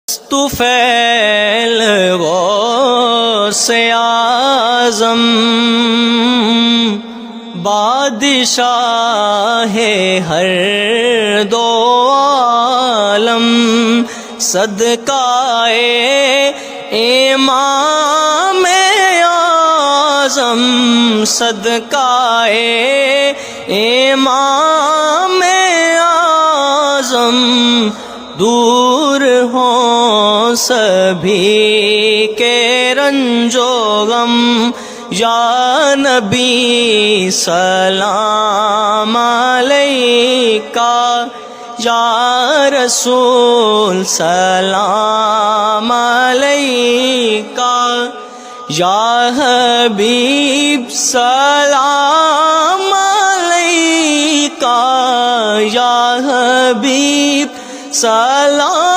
طفیل غوث اعظم بادشاہ ہر دو عالم صدقہ امام اعظم صدقہ امام اعظم دور ہوں سبھی کے رنج و غم یا نبی سلام علیکہ یا رسول سلام علیکہ یا حبیب سلام علیکہ یا حبیب سلام